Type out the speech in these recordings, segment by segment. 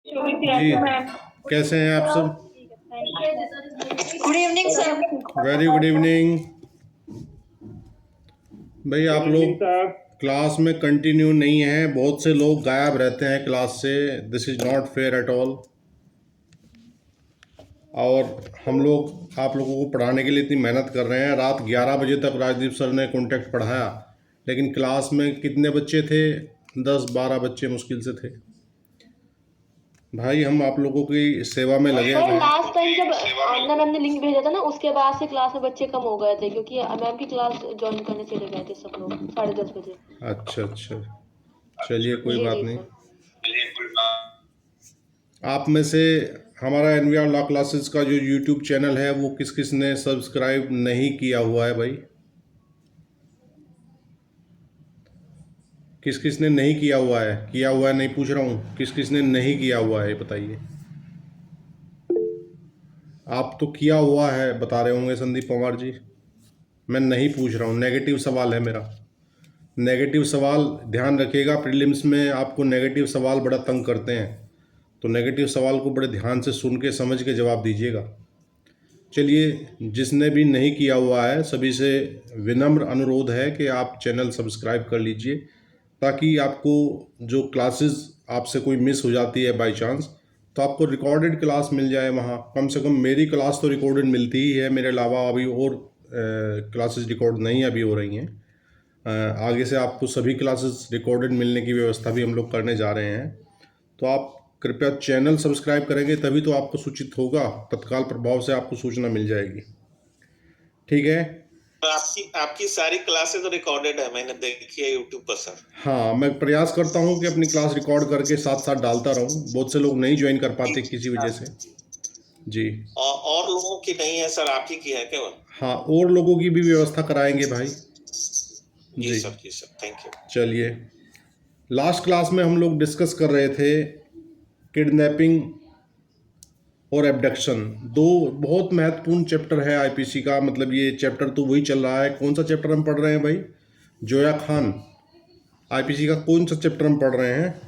जी, कैसे हैं आप सब? Good evening sir. Very good evening. भाई आप लोग क्लास में कंटिन्यू नहीं हैं, बहुत से लोग गायब रहते हैं क्लास से। This is not fair at all. और हम लोग आप लोगों को पढ़ाने के लिए इतनी मेहनत कर रहे हैं, रात 11 बजे तक राजदीप सर ने कॉन्टेक्ट पढ़ाया, लेकिन क्लास में कितने बच्चे थे? 10-12 बच्चे मुश्किल से थे। भाई हम आप लोगों की सेवा में लगे हुए हैं। लास्ट टाइम जब आनंद मैम ने लिंक भेजा था ना, उसके बाद से क्लास में बच्चे कम हो गए थे, क्योंकि मैम की क्लास ज्वाइन करने चले गए थे सब लोग 10:30 बजे। अच्छा अच्छा, चलिए कोई जी बात जी नहीं। सर। आप में से हमारा एनवीआर लॉ क्लासेस का जो यूट्यूब चैनल है वो किस किस ने सब्सक्राइब नहीं किया हुआ है भाई? किस किस ने नहीं किया हुआ है? किया हुआ है नहीं पूछ रहा हूँ, किस किस ने नहीं किया हुआ है बताइए। आप तो किया हुआ है बता रहे होंगे संदीप पवार जी। मैं नहीं पूछ रहा हूँ, नेगेटिव सवाल है मेरा। नेगेटिव सवाल ध्यान रखिएगा, प्रीलिम्स में आपको नेगेटिव सवाल बड़ा तंग करते हैं, तो नेगेटिव सवाल को बड़े ध्यान से सुन के समझ के जवाब दीजिएगा। चलिए, जिसने भी नहीं किया हुआ है सभी से विनम्र अनुरोध है कि आप चैनल सब्सक्राइब कर लीजिए, ताकि आपको जो क्लासेस आपसे कोई मिस हो जाती है बाय चांस, तो आपको रिकॉर्डेड क्लास मिल जाए वहाँ। कम से कम मेरी क्लास तो रिकॉर्डेड मिलती ही है, मेरे अलावा अभी और क्लासेस रिकॉर्ड नहीं अभी हो रही हैं। आगे से आपको सभी क्लासेस रिकॉर्डेड मिलने की व्यवस्था भी हम लोग करने जा रहे हैं। तो आप कृपया चैनल सब्सक्राइब करेंगे तभी तो आपको सूचित होगा, तत्काल प्रभाव से आपको सूचना मिल जाएगी। ठीक है? तो आपकी आपकी सारी क्लासेस रिकॉर्डेड है, मैंने देखी है यूट्यूब पर सर। हाँ, मैं प्रयास करता हूँ कि अपनी क्लास रिकॉर्ड करके साथ साथ डालता रहूँ। बहुत से लोग नहीं ज्वाइन कर पाते किसी वजह से। जी, और लोगों की नहीं है सर, आप ही की है केवल? हाँ, और लोगों की भी व्यवस्था कराएंगे भाई। जी जी, सर, जी सर, थैंक यू। चलिए, लास्ट क्लास में हम लोग डिस्कस कर रहे थे किडनैपिंग और एबडक्शन, दो बहुत महत्वपूर्ण चैप्टर है आईपीसी का। मतलब ये चैप्टर तो वही चल रहा है। कौन सा चैप्टर हम पढ़ रहे हैं भाई? जोया खान। आईपीसी का कौन सा चैप्टर हम पढ़ रहे हैं?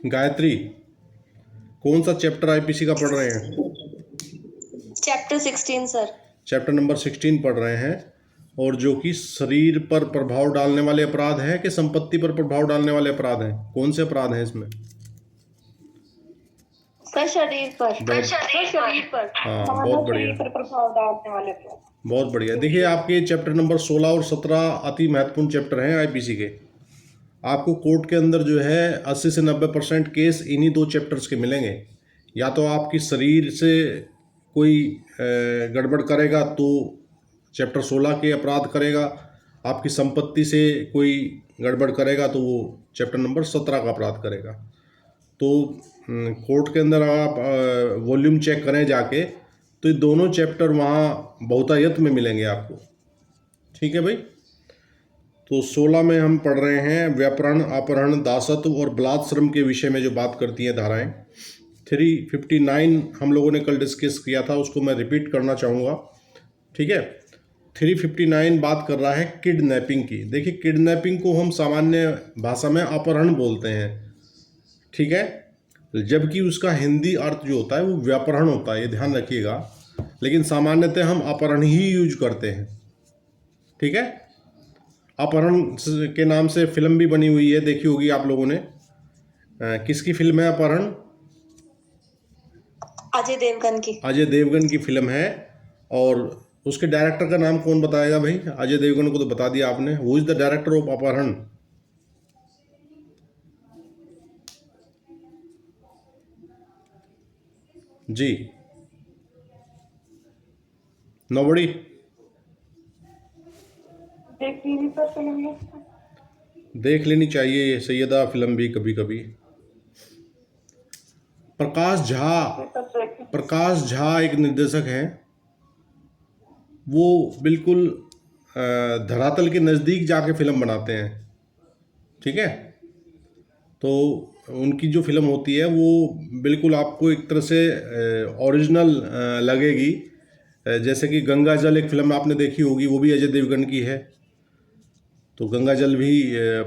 गायत्री, कौन सा चैप्टर आईपीसी का पढ़ रहे हैं? Chapter 16 sir. चैप्टर नंबर 16 पढ़ रहे हैं, और जो कि शरीर पर प्रभाव डालने वाले अपराध हैं कि संपत्ति पर प्रभाव डालने वाले अपराध हैं? कौन से अपराध हैं इसमें? सर शरीर पर। शरीर पर। हाँ, बहुत बढ़िया, पर प्रभाव डालने वाले अपराध। बहुत बढ़िया। देखिए, आपके चैप्टर नंबर 16 और 17 अति महत्वपूर्ण चैप्टर हैं आईपीसी के। आपको कोर्ट के अंदर जो है 80 से 90% केस इन्हीं दो चैप्टर्स के मिलेंगे। या तो आपकी शरीर से कोई गड़बड़ करेगा तो चैप्टर 16 के अपराध करेगा, आपकी संपत्ति से कोई गड़बड़ करेगा तो वो चैप्टर नंबर 17 का अपराध करेगा। तो कोर्ट के अंदर आप वॉल्यूम चेक करें जाके, तो ये दोनों चैप्टर वहाँ बहुतायत में मिलेंगे आपको। ठीक है भाई? तो 16 में हम पढ़ रहे हैं व्यापरण, अपहरण, दासत्व और बलात् श्रम के विषय में जो बात करती हैं धाराएं। 359 हम लोगों ने कल डिस्कस किया था, उसको मैं रिपीट करना चाहूँगा। ठीक है? 359 बात कर रहा है किडनैपिंग की। देखिए, किडनैपिंग को हम सामान्य भाषा में अपहरण बोलते हैं, ठीक है, जबकि उसका हिंदी अर्थ जो होता है वो व्यापहरण होता है, ये ध्यान रखिएगा। लेकिन सामान्यतः हम अपहरण ही यूज करते हैं। ठीक है? अपहरण के नाम से फिल्म भी बनी हुई है, देखी होगी आप लोगों ने। किसकी फिल्म है अपहरण? अजय देवगन की। अजय देवगन की फिल्म है। और उसके डायरेक्टर का नाम कौन बताएगा भाई? अजय देवगन को तो बता दिया आपने। Who is the director of अपहरण? जी, नोबडी? देख लेनी चाहिए ये सैयदा फिल्म भी कभी कभी। प्रकाश झा, प्रकाश झा एक निर्देशक हैं। वो बिल्कुल धरातल के नज़दीक जाके फिल्म बनाते हैं। ठीक है? तो उनकी जो फिल्म होती है वो बिल्कुल आपको एक तरह से ओरिजिनल लगेगी। जैसे कि गंगा जल एक फिल्म आपने देखी होगी, वो भी अजय देवगन की है। तो गंगा जल भी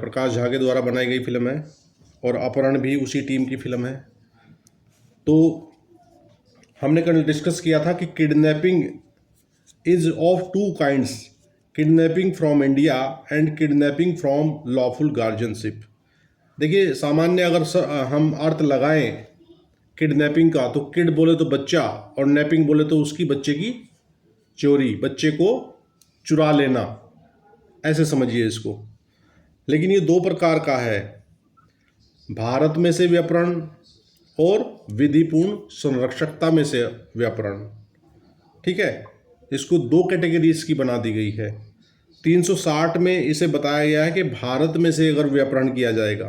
प्रकाश झा के द्वारा बनाई गई फिल्म है और अपहरण भी उसी टीम की फिल्म है। तो हमने कल डिस्कस किया था कि kidnapping is of two kinds, kidnapping from India and kidnapping from lawful guardianship. देखिए सामान्य अगर हम अर्थ लगाएं किडनैपिंग का, तो किड बोले तो बच्चा और नैपिंग बोले तो उसकी बच्चे की चोरी, बच्चे को चुरा लेना, ऐसे समझिए इसको। लेकिन ये दो प्रकार का है, भारत में से व्यापरण और विधिपूर्ण संरक्षकता में से व्यापरण। ठीक है, इसको दो कैटेगरीज की बना दी गई है। 360 में इसे बताया गया है कि भारत में से अगर व्यापरण किया जाएगा,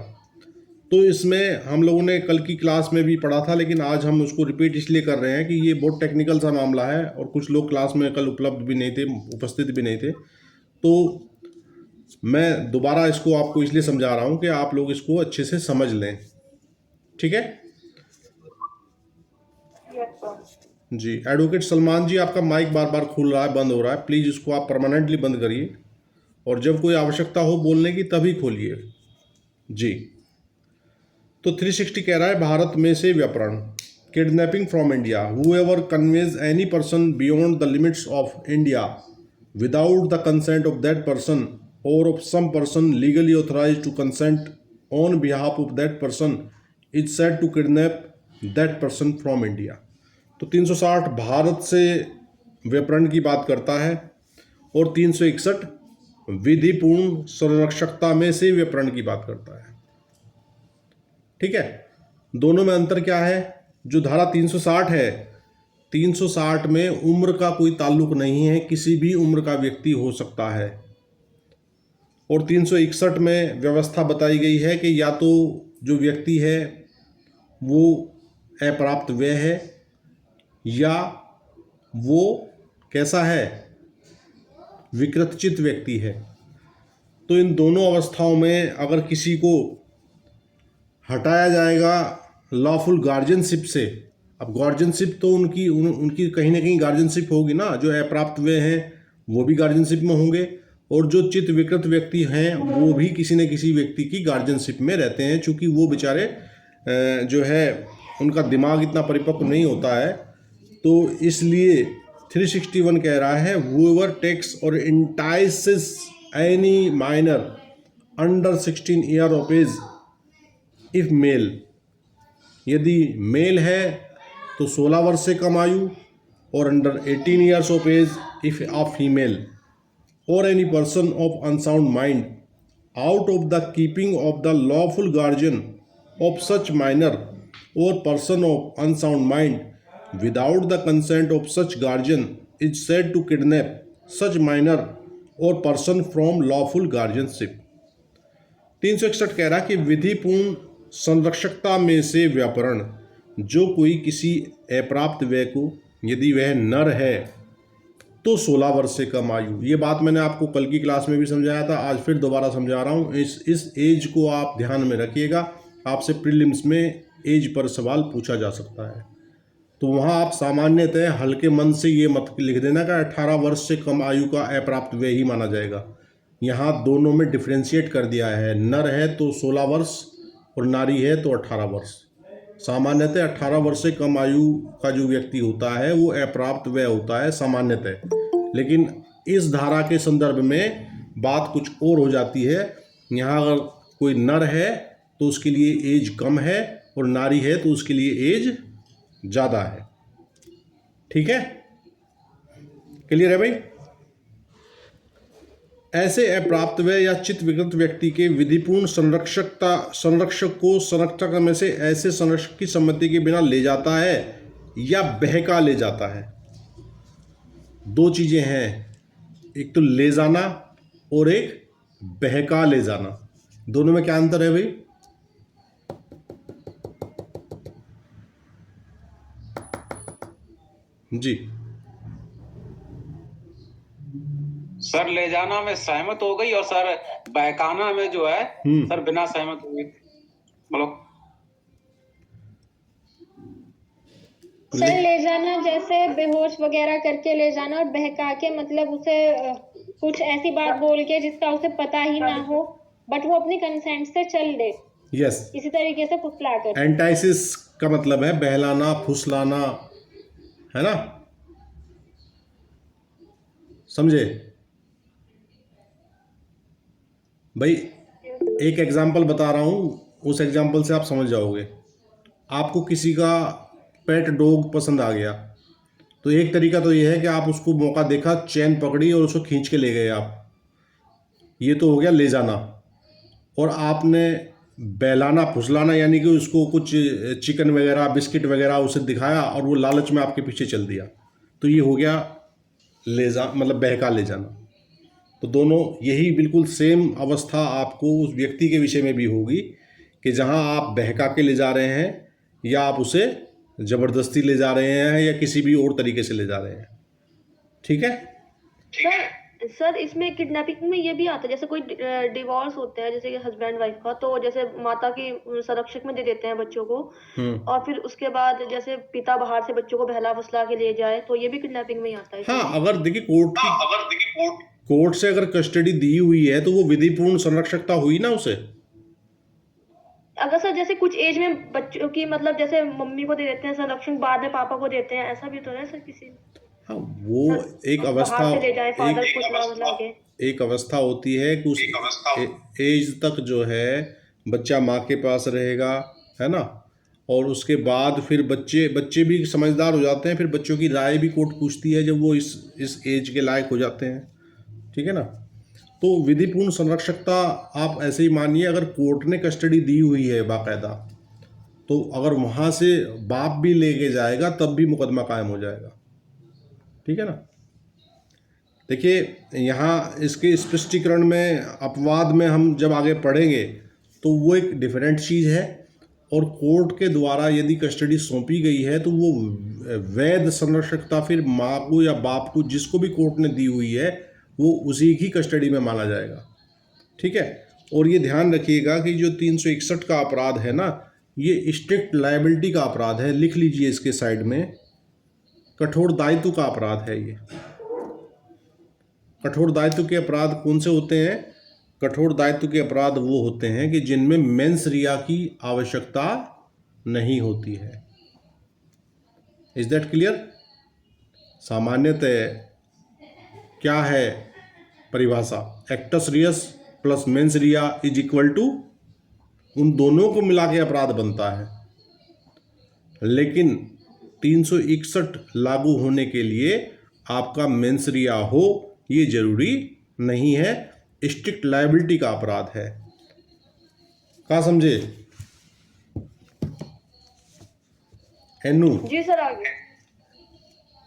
तो इसमें हम लोगों ने कल की क्लास में भी पढ़ा था, लेकिन आज हम उसको रिपीट इसलिए कर रहे हैं कि ये बहुत टेक्निकल सा मामला है और कुछ लोग क्लास में कल उपलब्ध भी नहीं थे, उपस्थित भी नहीं थे। तो मैं दोबारा इसको आपको इसलिए समझा रहा हूँ कि आप लोग इसको अच्छे से समझ लें। ठीक है जी। एडवोकेट सलमान जी, आपका माइक बार बार खुल रहा है, बंद हो रहा है, प्लीज़ इसको आप परमानेंटली बंद करिए और जब कोई आवश्यकता हो बोलने की तभी खोलिए जी। तो 360 कह रहा है भारत में से व्यापरण, kidnapping from India, whoever conveys any person beyond the limits of India without the consent of that person or of some person legally authorise to consent on behalf of that person is said to kidnap that person from India. तो 360 भारत से व्यापरण की बात करता है और 361 विधिपूर्ण संरक्षकता में से व्यापरण की बात करता है। ठीक है, दोनों में अंतर क्या है? जो धारा 360 है, 360 में उम्र का कोई ताल्लुक नहीं है, किसी भी उम्र का व्यक्ति हो सकता है। और 361 में व्यवस्था बताई गई है कि या तो जो व्यक्ति है वो अप्राप्त व्यय है या वो कैसा है, विकृतचित व्यक्ति है। तो इन दोनों अवस्थाओं में अगर किसी को हटाया जाएगा लॉफुल गार्जियनशिप से, अब गार्जियनशिप तो उनकी कहीं ना कहीं गार्जियनशिप होगी ना, जो अप्राप्त वे हैं वो भी गार्जियनशिप में होंगे और जो चित्त विकृत व्यक्ति हैं वो भी किसी न किसी व्यक्ति की गार्जियनशिप में रहते हैं, चूँकि वो बेचारे जो है उनका दिमाग इतना परिपक्व नहीं होता है। तो इसलिए 361 कह रहा है whoever takes or entices any minor under 16 year of age if male, यदि मेल है तो 16 वर्ष से कम आयु और under 18 years of age if a female or any person of unsound mind out of the keeping of the lawful guardian of such minor or person of unsound mind without the consent of such guardian is said to kidnap such minor or person from lawful guardianship. 361 कह रहा है कि विधिपूर्ण संरक्षकता में से व्यापरण, जो कोई किसी अप्राप्त व्यय को, यदि वह नर है तो 16 वर्ष से कम आयु, ये बात मैंने आपको कल की क्लास में भी समझाया था, आज फिर दोबारा समझा रहा हूँ। इस एज को आप ध्यान में रखिएगा, आपसे प्रीलिम्स में एज पर सवाल पूछा जा सकता है। तो वहाँ आप सामान्यतः हल्के मन से ये मत लिख देना कि 18 वर्ष से कम आयु का अप्राप्त व्यय ही माना जाएगा। यहाँ दोनों में डिफ्रेंशिएट कर दिया है, नर है तो 16 वर्ष और नारी है तो 18 वर्ष। सामान्यतः 18 वर्ष से कम आयु का जो व्यक्ति होता है वो अप्राप्त व्यय होता है सामान्यतः, लेकिन इस धारा के संदर्भ में बात कुछ और हो जाती है। यहाँ अगर कोई नर है तो उसके लिए एज कम है और नारी है तो उसके लिए एज ज़्यादा है। ठीक है, क्लियर है भाई? ऐसे अप्राप्त व्यय या चित्त विकृत व्यक्ति के विधिपूर्ण संरक्षक को संरक्षक में से ऐसे संरक्षक की सम्मति के बिना ले जाता है या बहका ले जाता है। दो चीजें हैं, एक तो ले जाना और एक बहका ले जाना। दोनों में क्या अंतर है भाई? जी सर, ले जाना में सहमत हो गई और सर बहकाना में जो है सर बिना सहमत हुए, मतलब सर ले जाना जैसे बेहोश वगैरह करके ले जाना और बहका के मतलब उसे कुछ ऐसी बात बोल के जिसका उसे पता ही ना हो, बट वो अपनी कंसेंट से चल दे, यस, इसी तरीके से फुसला कर। एंटाइसिस का मतलब है बहलाना, फुसलाना, है ना, समझे भाई। एक एग्जाम्पल बता रहा हूँ, उस एग्जाम्पल से आप समझ जाओगे। आपको किसी का पेट डॉग पसंद आ गया, तो एक तरीका तो ये है कि आप उसको मौका देखा, चैन पकड़ी और उसको खींच के ले गए आप, ये तो हो गया ले जाना। और आपने बहलाना, फुसलाना, यानी कि उसको कुछ चिकन वगैरह, बिस्किट वगैरह उसे दिखाया और वो लालच में आपके पीछे चल दिया, तो ये हो गया ले जा, मतलब बहका ले जाना। तो दोनों यही बिल्कुल सेम अवस्था आपको उस व्यक्ति के विषय में भी होगी कि जहां आप बहका के ले जा रहे हैं या आप उसे ज़बरदस्ती ले जा रहे हैं या किसी भी और तरीके से ले जा रहे हैं। ठीक है सर इसमें किडनैपिंग में ये भी आता है, जैसे कोई डिवोर्स होता है जैसे हस्बैंड वाइफ का, तो जैसे माता की संरक्षक में दे देते हैं बच्चों को, और फिर उसके बाद जैसे पिता बाहर से बच्चों को बहला फुसला के ले जाए, तो ये भी किडनैपिंग में ही आता है। हाँ, अगर देखिए कोर्ट से अगर कस्टडी दी हुई है तो वो विधिपूर्ण संरक्षकता हुई ना उसे। अगर सर जैसे कुछ एज में बच्चों की, मतलब जैसे मम्मी को दे देते हैं संरक्षण, बाद में पापा को देते हैं, ऐसा भी तो है सर किसी। हाँ, वो एक अवस्था, बाहर से ले जाए फादर को फुसला के। एक अवस्था होती है कि उस एज तक जो है बच्चा माँ के पास रहेगा, है ना, और उसके बाद फिर बच्चे भी समझदार हो जाते हैं, फिर बच्चों की राय भी कोर्ट पूछती है जब वो इस एज के लायक हो जाते हैं। ठीक है ना। तो विधिपूर्ण संरक्षकता आप ऐसे ही मानिए, अगर कोर्ट ने कस्टडी दी हुई है बाकायदा, तो अगर वहाँ से बाप भी लेके जाएगा तब भी मुकदमा कायम हो जाएगा। ठीक है ना। देखिए यहाँ इसके स्पष्टीकरण में, अपवाद में हम जब आगे पढ़ेंगे तो वो एक डिफरेंट चीज़ है, और कोर्ट के द्वारा यदि कस्टडी सौंपी गई है तो वो वैध संरक्षकता फिर माँ को या बाप को, जिसको भी कोर्ट ने दी हुई है, वो उसी की कस्टडी में माना जाएगा। ठीक है। और ये ध्यान रखिएगा कि जो 361 का अपराध है ना, ये स्ट्रिक्ट लायबिलिटी का अपराध है। लिख लीजिए इसके साइड में, कठोर दायित्व का अपराध है ये। कठोर दायित्व के अपराध कौन से होते हैं? कठोर दायित्व के अपराध वो होते हैं कि जिनमें मेंस रिया की आवश्यकता नहीं होती है। Is that clear? सामान्यतः क्या है परिभाषा? Actus reus plus mens rea is equal to, उन दोनों को मिला के अपराध बनता है। लेकिन 361 लागू होने के लिए आपका मेंस रिया हो ये जरूरी नहीं है। स्ट्रिक्ट लायबिलिटी का अपराध है। क्या समझे एनु? जी सर आगे।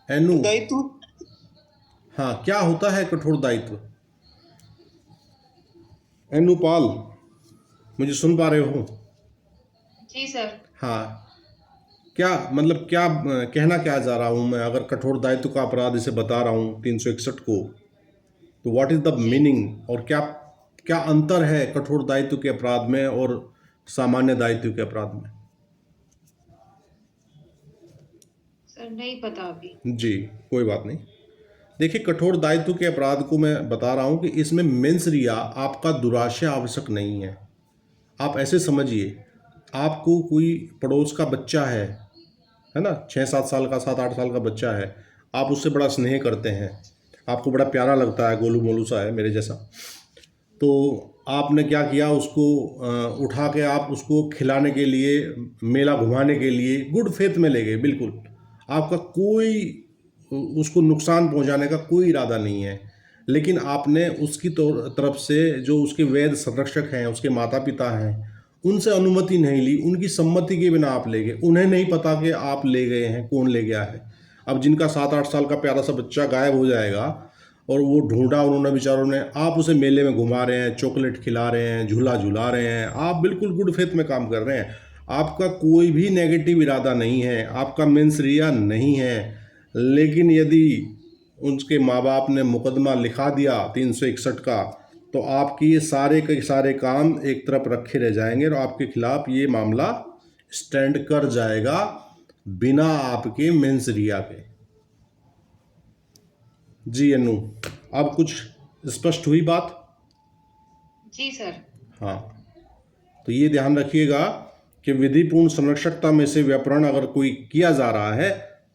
एनु, दायित्व, हाँ, क्या होता है कठोर दायित्व? एनु पाल, मुझे सुन पा रहे हो? जी सर। हाँ, क्या मतलब, क्या कहना क्या जा रहा हूँ मैं? अगर कठोर दायित्व का अपराध इसे बता रहा हूँ 361 को, तो व्हाट इज द मीनिंग, और क्या क्या अंतर है कठोर दायित्व के अपराध में और सामान्य दायित्व के अपराध में? सर नहीं पता अभी। जी, कोई बात नहीं। देखिए, कठोर दायित्व के अपराध को मैं बता रहा हूँ कि इसमें मेंस रिया आपका दुराशय आवश्यक नहीं है। आप ऐसे समझिए, आपको कोई पड़ोस का बच्चा है ना, 6-7 साल का, 7-8 साल का बच्चा है, आप उससे बड़ा स्नेह करते हैं, आपको बड़ा प्यारा लगता है, गोलू मोलू सा है मेरे जैसा, तो आपने क्या किया, उसको उठा के आप उसको खिलाने के लिए, मेला घुमाने के लिए गुड फेथ में ले गए। बिल्कुल आपका कोई उसको नुकसान पहुंचाने का कोई इरादा नहीं है, लेकिन आपने उसकी तरफ से जो उसके वैध संरक्षक हैं, उसके माता पिता हैं, उनसे अनुमति नहीं ली, उनकी सम्मति के बिना आप ले गए। उन्हें नहीं पता कि आप ले गए हैं, कौन ले गया है। अब जिनका 7-8 साल का प्यारा सा बच्चा गायब हो जाएगा और वो ढूंढा उन्होंने बेचारों ने, आप उसे मेले में घुमा रहे हैं, चॉकलेट खिला रहे हैं, झूला झुला रहे हैं, आप बिल्कुल गुड फेथ में काम कर रहे हैं, आपका कोई भी नेगेटिव इरादा नहीं है, आपका मेंस रिया नहीं है। लेकिन यदि उनके माँ बाप ने मुकदमा लिखा दिया 361 का, तो आपकी ये सारे के सारे काम एक तरफ रखे रह जाएंगे और आपके खिलाफ ये मामला स्टैंड कर जाएगा बिना आपके मेंस रिया के। जी अनु, अब कुछ स्पष्ट हुई बात? जी सर। हाँ, तो ये ध्यान रखिएगा कि विधिपूर्ण संरक्षकता में से व्यापरण अगर कोई किया जा रहा है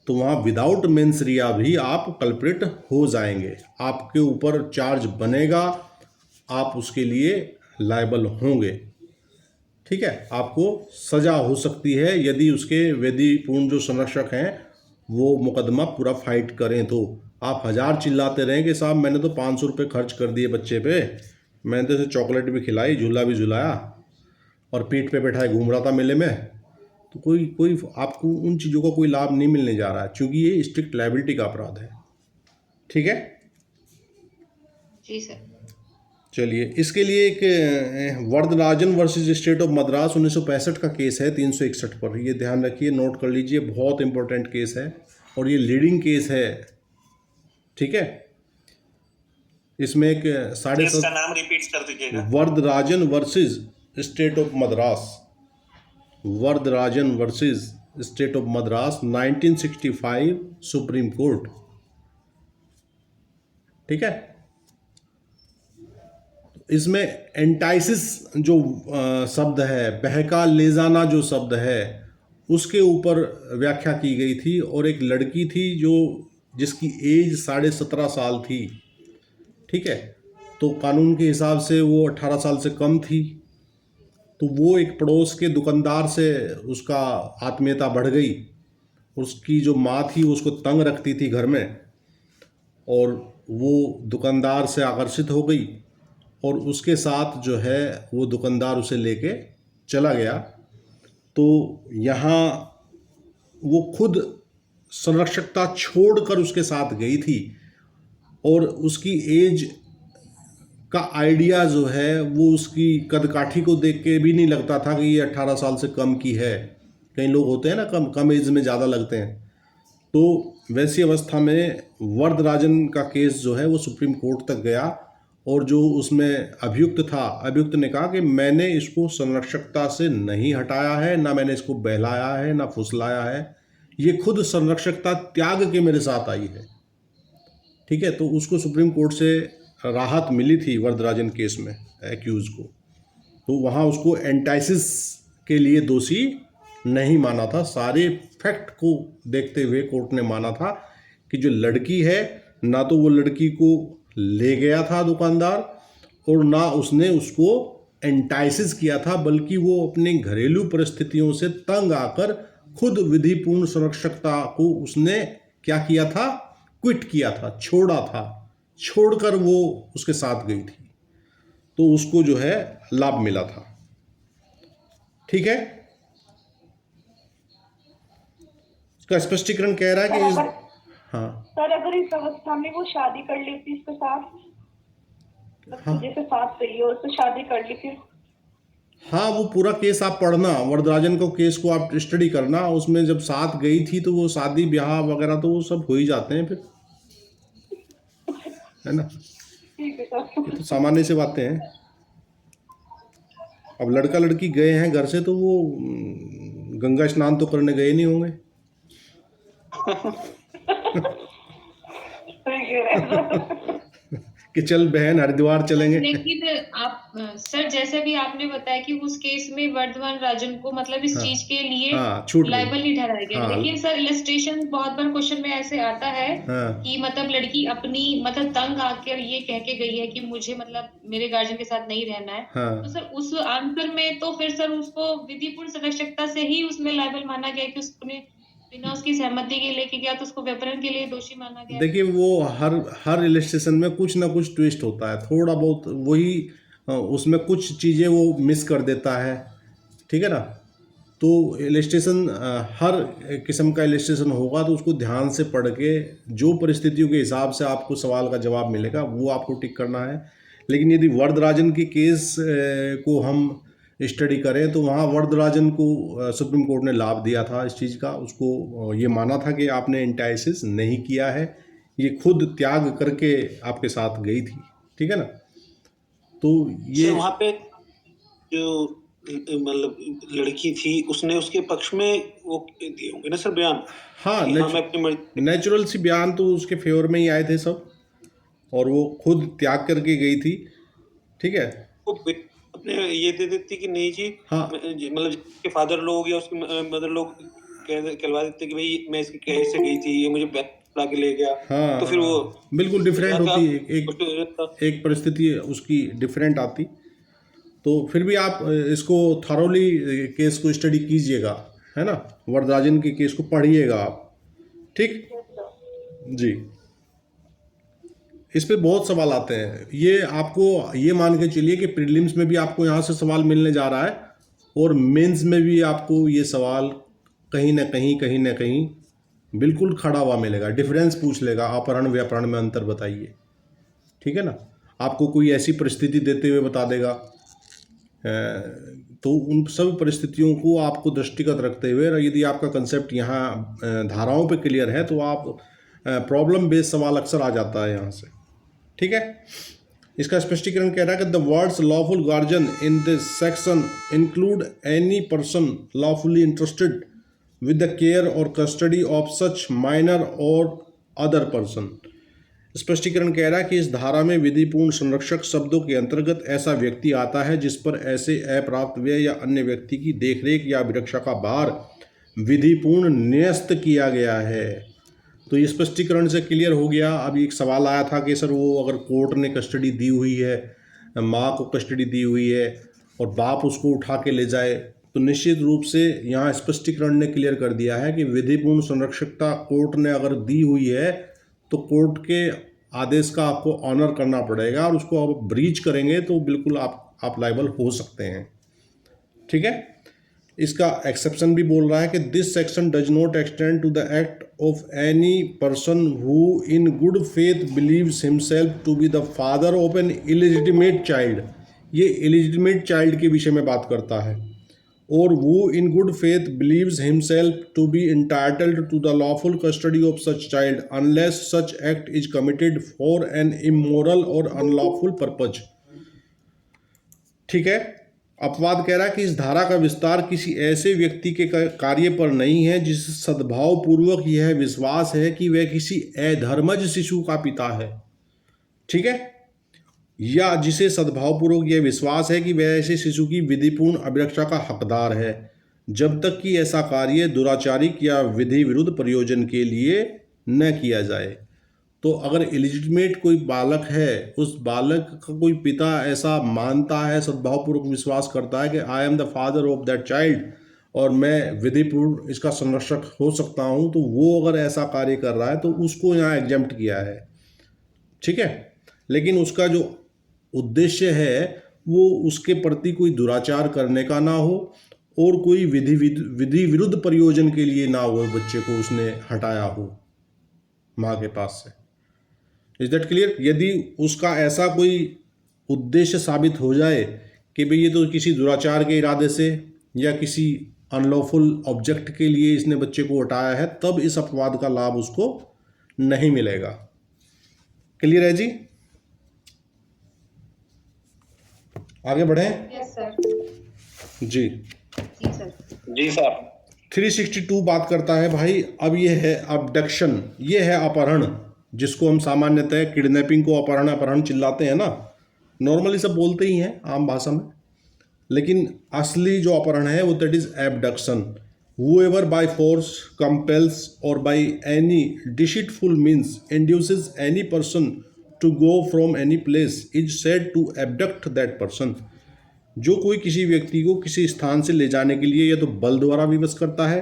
तो वहाँ विदाउट मेंस रिया भी आप कल्प्रिट हो जाएंगे, आपके ऊपर चार्ज बनेगा, आप उसके लिए लायबल होंगे। ठीक है, आपको सजा हो सकती है यदि उसके विधिपूर्ण जो संरक्षक हैं वो मुकदमा पूरा फाइट करें। तो आप 1000 चिल्लाते रहें कि साहब मैंने तो 500 रुपये खर्च कर दिए बच्चे पे, मैंने तो इसे चॉकलेट भी खिलाई, झूला भी झुलाया और पीठ पे बैठाए घूम रहा था मेले में, तो कोई आपको उन चीज़ों का कोई लाभ नहीं मिलने जा रहा है, क्योंकि ये स्ट्रिक्ट लायबिलिटी का अपराध है। ठीक है, जी सर। चलिए, इसके लिए एक Varadarajan versus state of Madras 1965 का केस है 361 पर, ये ध्यान रखिए, नोट कर लीजिए, बहुत इंपॉर्टेंट केस है और ये लीडिंग केस है। ठीक है, इसमें एक इसका नाम रिपीट कर दीजिएगा। Varadarajan versus state of Madras, Varadarajan versus state of Madras 1965 supreme court. ठीक है, इसमें एंटाइसिस जो शब्द है, बहका ले जाना जो शब्द है, उसके ऊपर व्याख्या की गई थी और एक लड़की थी जिसकी एज 17.5 साल थी। ठीक है, तो कानून के हिसाब से वो 18 साल से कम थी, तो वो एक पड़ोस के दुकानदार से उसका आत्मीयता बढ़ गई। उसकी जो माँ थी उसको तंग रखती थी घर में, और वो दुकानदार से आकर्षित हो गई और उसके साथ जो है वो दुकानदार उसे लेके चला गया। तो यहाँ वो खुद संरक्षकता छोड़कर उसके साथ गई थी और उसकी एज का आइडिया जो है वो उसकी कदकाठी को देख के भी नहीं लगता था कि ये 18 साल से कम की है। कई लोग होते हैं ना कम एज में ज़्यादा लगते हैं। तो वैसी अवस्था में वरदराजन का केस जो है वो सुप्रीम कोर्ट तक गया और जो उसमें अभियुक्त था, अभियुक्त ने कहा कि मैंने इसको संरक्षकता से नहीं हटाया है, ना मैंने इसको बहलाया है, ना फुसलाया है, ये खुद संरक्षकता त्याग के मेरे साथ आई है। ठीक है, तो उसको सुप्रीम कोर्ट से राहत मिली थी वरदराजन केस में एक्यूज को, तो वहाँ उसको एंटाइसिस के लिए दोषी नहीं माना था। सारे फैक्ट को देखते हुए कोर्ट ने माना था कि जो लड़की है, ना तो वो लड़की को ले गया था दुकानदार और ना उसने उसको एंटाइसिस किया था, बल्कि वो अपने घरेलू परिस्थितियों से तंग आकर खुद विधिपूर्ण संरक्षकता को उसने क्या किया था, क्विट किया था, छोड़ा था, छोड़कर वो उसके साथ गई थी, तो उसको जो है लाभ मिला था। ठीक है, इसका स्पष्टीकरण कह रहा है कि हाँ सर, अगर इस अवस्था में वो शादी कर लेती इसके साथ, हाँ, जैसे साथ रही हो उससे शादी कर ली फिर? हाँ, वो पूरा केस आप पढ़ना, वरदराजन को केस को आप स्टडी करना, उसमें जब साथ गई थी तो वो शादी ब्याह वगैरह तो वो सब हो ही जाते हैं फिर, है ना। ठीक है सर। ये तो सामान्य से बातें हैं। अब लड़का लड़की गए हैं घर से तो वो गंगा स्नान तो करने गए नहीं होंगे। कि चल बहन हरिद्वार चलेंगे। लेकिन आप सर, जैसे भी आपने बताया कि उस केस में वर्धमान राजन को मतलब इस चीज के लिए छूट गई। लायबल नहीं ठहराया गया। हाँ। लेकिन सर, इलस्ट्रेशन बहुत बार क्वेश्चन में ऐसे आता है कि मतलब लड़की अपनी मतलब तंग आकर ये कह के गई है कि मुझे मतलब मेरे गार्जियन के साथ नहीं रहना है। तो सर उस आंसर में तो फिर सर उसको विधिपूर्ण संरक्षकता से ही उसमें लायबल माना गया कि उसने बिना उसकी सहमति के लेके गया, तो उसको व्यापरण के लिए दोषी माना गया। देखिए, वो हर इलस्ट्रेशन में कुछ ना कुछ ट्विस्ट होता है, थोड़ा बहुत वही उसमें कुछ चीज़ें वो मिस कर देता है। ठीक है ना, तो इलस्ट्रेशन हर किस्म का इलस्ट्रेशन होगा तो उसको ध्यान से पढ़ के जो परिस्थितियों के हिसाब से आपको सवाल का जवाब मिलेगा वो आपको टिक करना है। लेकिन यदि वरदराजन की केस को हम स्टडी करें तो वहाँ वरदराजन को सुप्रीम कोर्ट ने लाभ दिया था इस चीज़ का, उसको ये माना था कि आपने एंटाइसिस नहीं किया है, ये खुद त्याग करके आपके साथ गई थी। ठीक है ना, तो ये वहाँ पे जो मतलब लड़की थी उसने उसके पक्ष में वो दिए होंगे ना सर बयान? हाँ, मैं अपनी नेचुरल सी बयान तो उसके फेवर में ही आए थे सब। और वो खुद त्याग करके गई थी, ठीक है। वो अपने ये दे देती कि नहीं जी, हाँ, मतलब जिसके फादर लोग या उसके मदर लोग कहलवा देते कि भाई मैं इसके कहे से गई थी, ये मुझे ला के ले गया। हाँ, तो फिर वो बिल्कुल डिफरेंट होती है, एक परिस्थिति उसकी डिफरेंट आती। तो फिर भी आप इसको थॉरोली केस को स्टडी कीजिएगा, है ना, वरदराजन के केस को पढ़िएगा आप, ठीक जी। इस पे बहुत सवाल आते हैं, ये आपको ये मान के चलिए कि प्रीलिम्स में भी आपको यहाँ से सवाल मिलने जा रहा है और मेंस में भी आपको ये सवाल कहीं ना कहीं बिल्कुल खड़ा हुआ मिलेगा। डिफरेंस पूछ लेगा, अपहरण व्यापहरण में अंतर बताइए, ठीक है ना। आपको कोई ऐसी परिस्थिति देते हुए बता देगा, तो उन सब परिस्थितियों को आपको दृष्टिगत रखते हुए यदि आपका कंसेप्ट यहाँ धाराओं पे क्लियर है तो आप प्रॉब्लम बेस्ड सवाल अक्सर आ जाता है यहाँ से, ठीक है। इसका स्पष्टीकरण कह रहा है कि the words lawful guardian in this section include any person lawfully interested with the care और कस्टडी ऑफ सच माइनर और अदर पर्सन। स्पष्टीकरण कह रहा है कि इस धारा में विधिपूर्ण संरक्षक शब्दों के अंतर्गत ऐसा व्यक्ति आता है जिस पर ऐसे अप्राप्त व्यय या अन्य व्यक्ति की देखरेख या अभिरक्षा का भार विधिपूर्ण न्यस्त किया गया है। तो ये स्पष्टीकरण से क्लियर हो गया। अब एक सवाल आया था कि सर वो अगर कोर्ट ने कस्टडी दी हुई है, माँ को कस्टडी दी हुई है और बाप उसको उठा के ले जाए, तो निश्चित रूप से यहाँ स्पष्टीकरण ने क्लियर कर दिया है कि विधिपूर्ण संरक्षकता कोर्ट ने अगर दी हुई है तो कोर्ट के आदेश का आपको ऑनर करना पड़ेगा और उसको आप ब्रीच करेंगे तो बिल्कुल आप लायबल हो सकते हैं, ठीक है। इसका एक्सेप्शन भी बोल रहा है कि this section does not extend to the act of any person who in good faith believes himself to be the father of an illegitimate child. ये इलिजिटिमेट चाइल्ड के विषय में बात करता है। और who in good faith believes himself to be entitled to the lawful custody of such child unless such act is committed for an immoral or unlawful purpose। ठीक है। अपवाद कह रहा है कि इस धारा का विस्तार किसी ऐसे व्यक्ति के कार्य पर नहीं है जिसे सद्भाव पूर्वक यह विश्वास है कि वह किसी अधर्मज शिशु का पिता है, ठीक है, या जिसे सद्भावपूर्वक यह विश्वास है कि वह ऐसे शिशु की विधिपूर्ण अभिरक्षा का हकदार है, जब तक कि ऐसा कार्य दुराचारिक या विधि विरुद्ध प्रयोजन के लिए न किया जाए। तो अगर इलिजिटिमेट कोई बालक है, उस बालक का कोई पिता ऐसा मानता है, सद्भावपूर्वक विश्वास करता है कि I am the father of that child और मैं विधिपूर्ण इसका संरक्षक हो सकता हूँ, तो वो अगर ऐसा कार्य कर रहा है तो उसको यहाँ एग्जेम्प्ट किया है, ठीक है। लेकिन उसका जो उद्देश्य है वो उसके प्रति कोई दुराचार करने का ना हो और कोई विधि विरुद्ध प्रयोजन के लिए ना हो, बच्चे को उसने हटाया हो माँ के पास से। Is that clear? यदि उसका ऐसा कोई उद्देश्य साबित हो जाए कि भाई ये तो किसी दुराचार के इरादे से या किसी अनलॉफुल ऑब्जेक्ट के लिए इसने बच्चे को हटाया है, तब इस अपवाद का लाभ उसको नहीं मिलेगा। क्लियर है जी? आगे बढ़े? Yes sir. जी जी सर। जी सर। 362 बात करता है भाई, अब ये है अबडक्शन, ये है अपहरण, जिसको हम सामान्यतः किडनैपिंग को अपहरण चिल्लाते हैं ना, नॉर्मली सब बोलते ही हैं आम भाषा में, लेकिन असली जो अपहरण है वो that is abduction. whoever by force compels or by any deceitful means induces any person to go from any place is said to abduct that person। जो कोई किसी व्यक्ति को किसी स्थान से ले जाने के लिए या तो बल द्वारा विवश करता है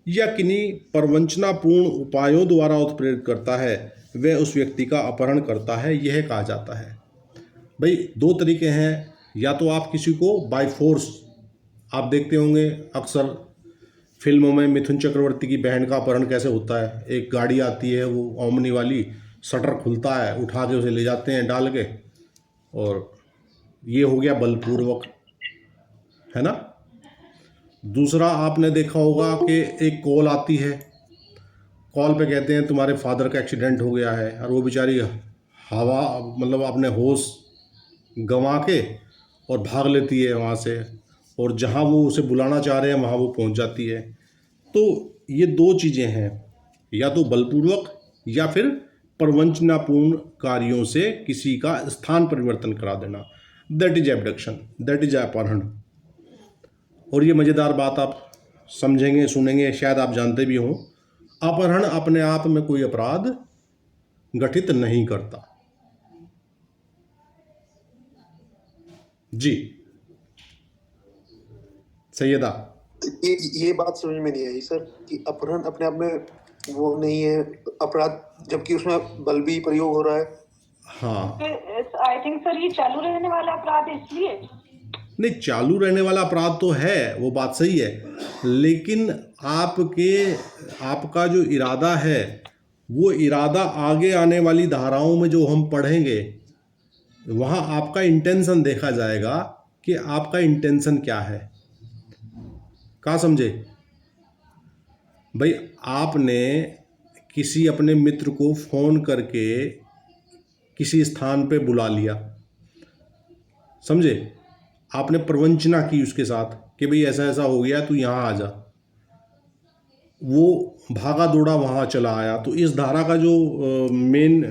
या किन्हीं प्रवंचनापूर्ण उपायों द्वारा उत्प्रेरित करता है, वह उस व्यक्ति का अपहरण करता है, यह कहा जाता है। भाई दो तरीके हैं, या तो आप किसी को बाय फोर्स, आप देखते होंगे अक्सर फिल्मों में मिथुन चक्रवर्ती की बहन का अपहरण कैसे होता है। एक गाड़ी आती है वो ओमनी वाली, शटर खुलता है, उठा के उसे ले जाते हैं डाल के, और ये हो गया बलपूर्वक, है ना। दूसरा आपने देखा होगा कि एक कॉल आती है, कॉल पे कहते हैं तुम्हारे फादर का एक्सीडेंट हो गया है, और वो बेचारी हवा मतलब अपने होश गंवा के और भाग लेती है वहाँ से, और जहाँ वो उसे बुलाना चाह रहे हैं वहाँ वो पहुँच जाती है। तो ये दो चीज़ें हैं, या तो बलपूर्वक या फिर प्रवंचनापूर्ण कार्यों से किसी का स्थान परिवर्तन करा देना, that is abduction, that is अपहरण। और ये मज़ेदार बात आप समझेंगे, सुनेंगे, शायद आप जानते भी हों, अपहरण अपने आप में कोई अपराध गठित नहीं करता। जी सैयदा, ये बात समझ में नहीं आई सर कि अपहरण अपने आप में वो नहीं है अपराध, जबकि उसमें बल भी प्रयोग हो रहा है। हाँ आई थिंक सर ये चालू रहने वाला अपराध है इसलिए। नहीं, चालू रहने वाला अपराध तो है, वो बात सही है, लेकिन आपका जो इरादा है वो इरादा आगे आने वाली धाराओं में जो हम पढ़ेंगे वहाँ आपका इंटेंशन देखा जाएगा कि आपका इंटेंशन क्या है। क्या समझे भाई? आपने किसी अपने मित्र को फ़ोन करके किसी स्थान पे बुला लिया, समझे? आपने प्रवंचना की उसके साथ कि भाई ऐसा ऐसा हो गया, तू यहाँ आ जा। वो भागा दौड़ा वहाँ चला आया, तो इस धारा का जो मेन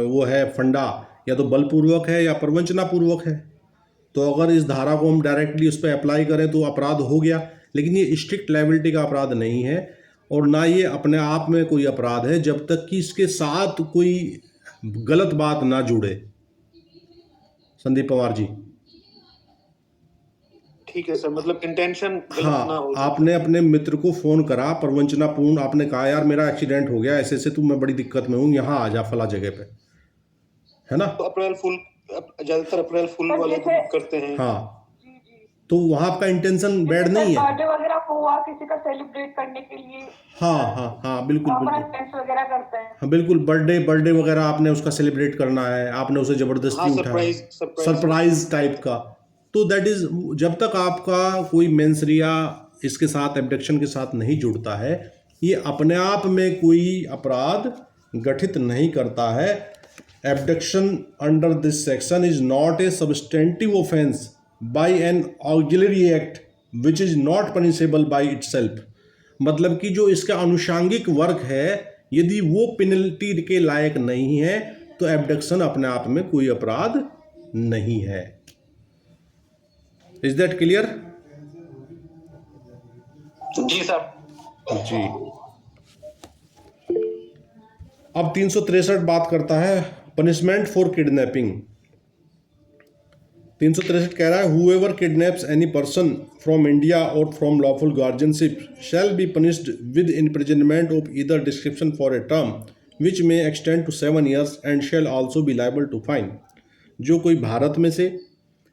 वो है फंडा, या तो बलपूर्वक है या प्रवंचनापूर्वक है। तो अगर इस धारा को हम डायरेक्टली उस पर अप्लाई करें तो अपराध हो गया, लेकिन ये स्ट्रिक्ट लायबिलिटी का अपराध नहीं है और ना ये अपने आप में कोई अपराध है जब तक कि इसके साथ कोई गलत बात ना जुड़े। संदीप पवार जी, ठीक है सर, मतलब इंटेंशन गलत ना हो। आपने अपने मित्र को फ़ोन करा प्रवंचनापूर्ण, आपने कहा यार मेरा एक्सीडेंट हो गया, ऐसे ऐसे तू, मैं बड़ी दिक्कत में हूँ, यहाँ आ जा फला जगह पे, है ना? तो अप्रैल फुल, ज्यादातर अप्रैल फुल वाले करते हैं। हाँ, तो वहाँ आपका इंटेंशन बैड नहीं है। बर्थडे वगैरह हुआ किसी का सेलिब्रेट करने के लिए, हाँ बिल्कुल बिल्कुल, फ्रेंड्स वगैरह करते हैं। हाँ बिल्कुल, बर्थडे वगैरह आपने उसका सेलिब्रेट करना है, आपने उसे ज़बरदस्ती उठाया, सरप्राइज टाइप का, तो दैट इज़, जब तक आपका कोई मेंसरिया इसके साथ एब्डक्शन के साथ नहीं जुड़ता है, ये अपने आप में कोई अपराध गठित नहीं करता है। Abduction under this section is not a substantive offence by an auxiliary act which is not punishable by itself. मतलब कि जो इसका अनुषांगिक वर्क है, यदि वो पेनल्टी के लायक नहीं है तो एब्डक्शन अपने आप में कोई अपराध नहीं है। Is that clear? जी सर। जी, अब 363 बात करता है पनिशमेंट फॉर किडनैपिंग। 363 कह रहा है whoever kidnaps any person from India or from lawful guardianship shall be punished with imprisonment of either description for a term which may extend to 7 years and shall also be liable to fine। जो कोई भारत में से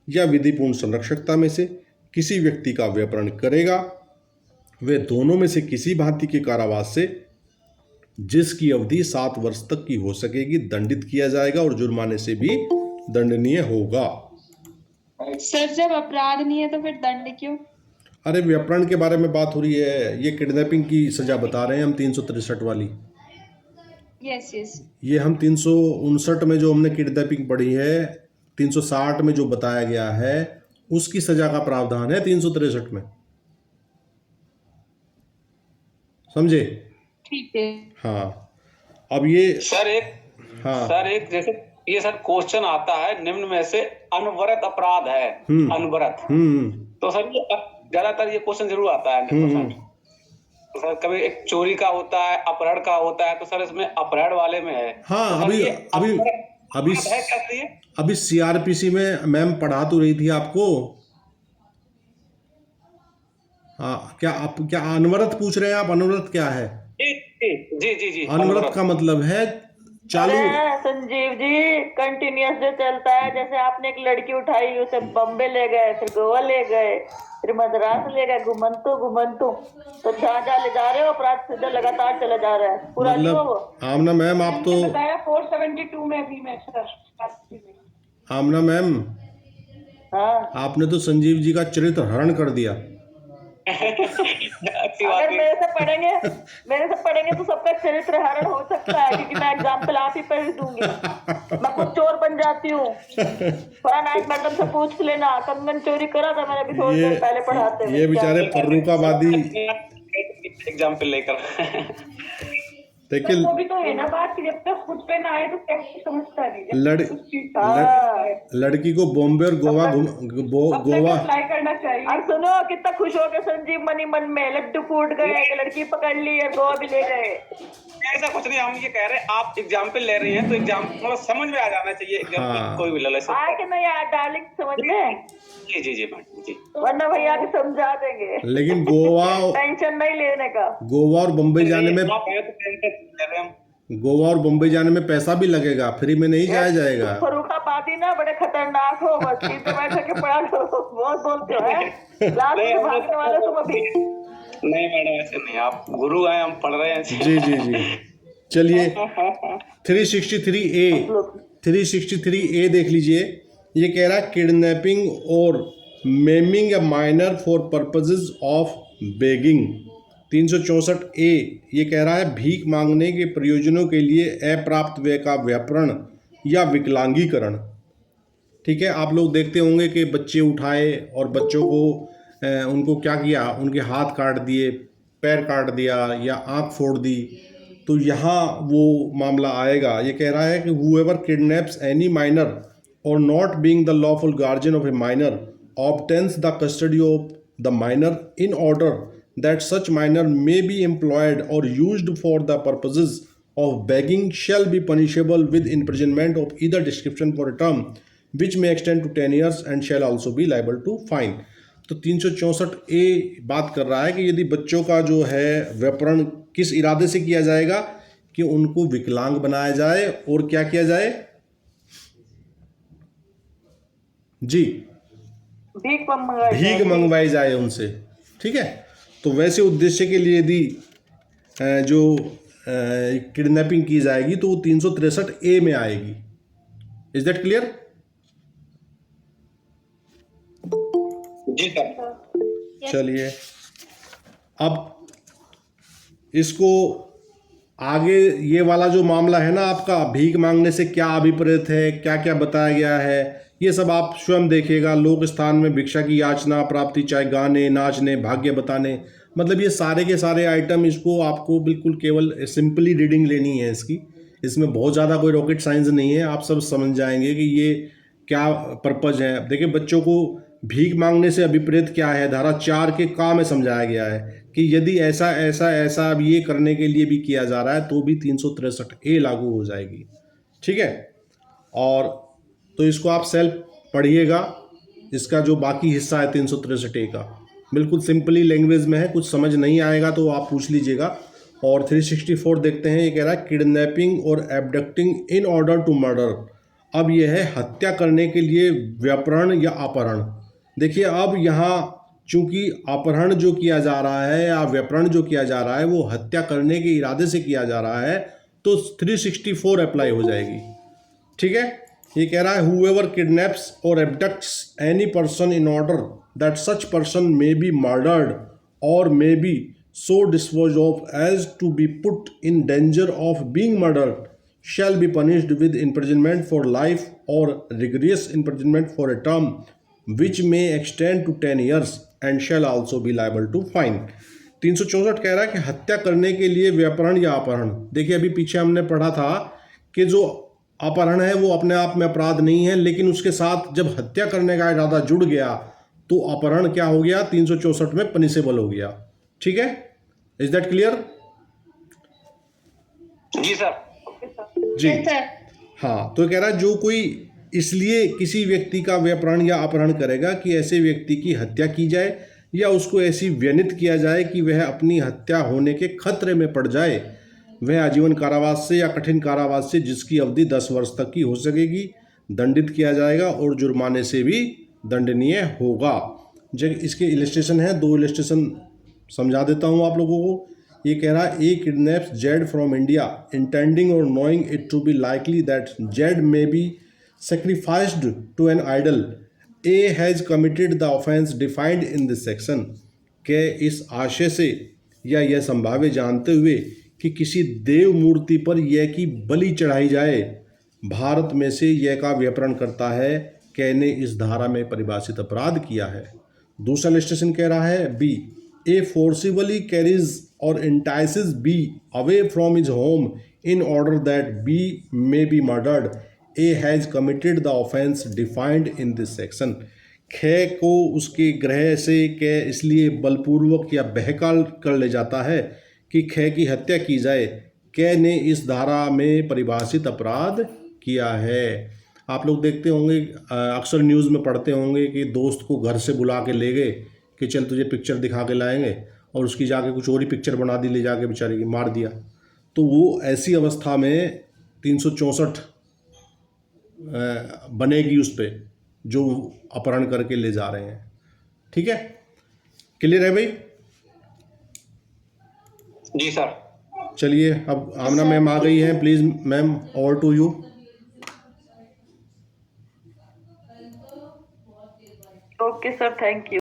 या विधिपूर्ण संरक्षकता में से किसी व्यक्ति का व्यापरण करेगा, वे दोनों में से किसी भांति के कारावास से जिसकी अवधि 7 वर्ष तक की हो सकेगी दंडित किया जाएगा और जुर्माने से भी दंडनीय होगा। सर जब अपराध नहीं है तो फिर दंड क्यों? अरे व्यापरण के बारे में बात हो रही है, ये किडनैपिंग की सजा बता रहे हैं हम 363 वाली। यस यस, ये हम 359 में जो हमने किडनैपिंग पढ़ी है, 360 में जो बताया गया है उसकी सजा का प्रावधान है 363 में, समझे? ठीक है। हाँ, अब ये सर एक जैसे ये सर क्वेश्चन आता है निम्न में से अनवरत अपराध है, अनवरत। तो सर ये ज्यादातर ये क्वेश्चन जरूर आता है 100%। तो सर कभी एक चोरी का होता है, अपहरण का होता है, तो सर इसमें अपहरण वाले में है। हाँ, तो अभी सीआरपीसी में मैम पढ़ा तो रही थी आपको। हाँ, क्या अनवरत पूछ रहे हैं आप? अनवरत क्या है? जी अनवरत का मतलब है चालू। संजीव जी, कंटिन्यूअस जो चलता है, जैसे आपने एक लड़की उठाई, उसे बम्बे ले गए, फिर गोवा ले गए, फिर मद्रास ले गए, घुमंतु तो जहाँ ले जा रहे हो अपराध सीधा लगातार चला जा रहा है, पूरा नहीं हो वो। आमना मैम, आप तो 472 में भी मैं सर। आमना मैम, हाँ, आपने तो संजीव जी का चरित्र हरण कर दिया। अगर मेरे से पढ़ेंगे तो सबका चरित्र हरण हो सकता है, क्योंकि मैं एग्जाम्पल आप ही पर ही दूंगी। मैं खुद चोर बन जाती हूँ। फरानाइट मैडम से पूछ लेना, कंगन चोरी करा था मैंने अभी थोड़ी देर पहले पढ़ाते हुए। ये बेचारे फर्रुखाबादी एग्जाम्पल लेकर देखिए वो भी तो है ना बात कि जब तक खुद पे ना आए तो कैसे समझता नहीं है। लड़की को बॉम्बे और गोवा गोवा अप्लाई करना चाहिए। और सुनो कितना खुश हो गए संजीव मनी मन में, लड्डू फूट गए, लड़की पकड़ ली है, गोवा भी ले गए। ऐसा कुछ नहीं, हम ये कह रहे हैं आप एग्जाम्पल ले रही हैं तो एग्जाम्पल थोड़ा समझ में आ जाना चाहिए। कोई भी ले ले आए कि नहीं यार डार्लिंग, समझ में? जी जी जी मैडम जी, वरना भैया के समझा देंगे। लेकिन गोवा टेंशन नहीं लेने का। गोवा और बम्बई जाने में गोवा और बम्बई जाने में पैसा भी लगेगा, फ्री में नहीं जाया जाएगा। फर्रुखाबादी ना बड़े खतरनाक हो, बस सीधे बैठ के पढ़ा करो, बहुत बोलते हो लास्ट में भागने वाले तुम अभी। नहीं मैडम ऐसे नहीं, आप गुरु हैं, हम पढ़ रहे हैं। जी जी जी, चलिए 363A देख लीजिए। ये कह रहा है kidnapping or maiming a minor for purposes of begging. 364A ये कह रहा है भीख मांगने के प्रयोजनों के लिए अप्राप्त व्यय का व्यापरण या विकलांगीकरण। ठीक है, आप लोग देखते होंगे कि बच्चे उठाए और बच्चों को उनको क्या किया, उनके हाथ काट दिए, पैर काट दिया या आँख फोड़ दी, तो यहाँ वो मामला आएगा। ये कह रहा है कि whoever kidnaps any minor or not being the lawful guardian of a minor obtains the custody of the minor in order that such minor may be employed or used for the purposes of begging shall be punishable with imprisonment of either description for a term which may extend to 10 years and shall also be liable to fine। तो 364A बात कर रहा है कि यदि बच्चों का जो है व्यापरण किस इरादे से किया जाएगा कि उनको विकलांग बनाया जाए और क्या किया जाए जी, भीख मंगवाई जाए उनसे। ठीक है, तो वैसे उद्देश्य के लिए यदि जो किडनैपिंग की जाएगी तो वो 363A में आएगी। Is that clear? जी सर। चलिए अब इसको आगे, ये वाला जो मामला है ना आपका, भीख मांगने से क्या अभिप्रेत है, क्या क्या बताया गया है, ये सब आप स्वयं देखिएगा। लोक स्थान में भिक्षा की याचना, प्राप्ति, चाहे गाने, नाचने, भाग्य बताने, मतलब ये सारे के सारे आइटम, इसको आपको बिल्कुल केवल सिंपली रीडिंग लेनी है इसकी। इसमें बहुत ज़्यादा कोई रॉकेट साइंस नहीं है, आप सब समझ जाएंगे कि ये क्या पर्पज है। देखिए बच्चों को भीख मांगने से अभिप्रेत क्या है, धारा 4 के का में समझाया गया है कि यदि ऐसा ऐसा ऐसा अब ये करने के लिए भी किया जा रहा है तो भी 363A लागू हो जाएगी। ठीक है, और तो इसको आप सेल्फ पढ़िएगा। इसका जो बाकी हिस्सा है 363A का बिल्कुल सिंपली लैंग्वेज में है, कुछ समझ नहीं आएगा तो आप पूछ लीजिएगा। और 364 देखते हैं, ये कह रहा है किडनैपिंग और एब्डक्टिंग इन ऑर्डर टू मर्डर। अब यह है हत्या करने के लिए व्यापरण या अपहरण। देखिए अब यहाँ चूंकि अपहरण जो किया जा रहा है या व्यापरण जो किया जा रहा है वो हत्या करने के इरादे से किया जा रहा है, तो 364 अप्लाई हो जाएगी। ठीक है, ये कह रहा है whoever kidnaps or abducts any person in order that such person may be murdered or may be so disposed of as to be put in danger of being murdered shall be punished with imprisonment for life or rigorous imprisonment for a term which may extend to 10 years and shall also be liable to fine। 364 कह रहा है कि हत्या करने के लिए व्यापरण या अपहरण। देखिए अभी पीछे हमने पढ़ा था कि जो अपहरण है वो अपने आप में अपराध नहीं है, लेकिन उसके साथ जब हत्या करने का इरादा जुड़ गया तो अपहरण क्या हो गया, 364 में पनिशेबल हो गया। ठीक है, इज दैट क्लियर? जी सर। जी हाँ, तो कह रहा है जो कोई इसलिए किसी व्यक्ति का व्यापरण या अपहरण करेगा कि ऐसे व्यक्ति की हत्या की जाए या उसको ऐसी व्यनित किया जाए कि वह अपनी हत्या होने के खतरे में पड़ जाए, वह आजीवन कारावास से या कठिन कारावास से जिसकी अवधि 10 वर्ष तक की हो सकेगी दंडित किया जाएगा और जुर्माने से भी दंडनीय होगा। जब इसके इलस्ट्रेशन है, 2 इलस्ट्रेशन समझा देता हूँ आप लोगों को। ये कह रहा है A kidnaps Z from India intending और knowing it to be likely that Z may be sacrificed to an idol, A has committed the offence defined in this section। के इस आशय से या यह संभाव्य जानते हुए कि किसी देव मूर्ति पर यह की बलि चढ़ाई जाए, भारत में से यह का व्यापरण करता है, के ने इस धारा में परिभाषित अपराध किया है। दूसरा इलस्ट्रेशन कह रहा है B A forcibly carries or entices B away from his home in order that B may be murdered, A has committed the offense defined in this section. ख को उसके गृह से क इसलिए बलपूर्वक या बहकाल कर ले जाता है कि ख की हत्या की जाए, क ने इस धारा में परिभाषित अपराध किया है। आप लोग देखते होंगे, अक्सर न्यूज़ में पढ़ते होंगे कि दोस्त को घर से बुला के ले गए कि चल तुझे पिक्चर दिखा के लाएंगे, और उसकी जाके कुछ और ही पिक्चर बना दी, ले जाके बेचारे की मार दिया। तो वो ऐसी अवस्था में 364 बनेगी उस पर जो अपहरण करके ले जा रहे हैं। ठीक है, क्लियर है भाई? जी सर। चलिए, अब आमना मैम आ गई हैं, please ma'am, over to you. Okay sir, thank you.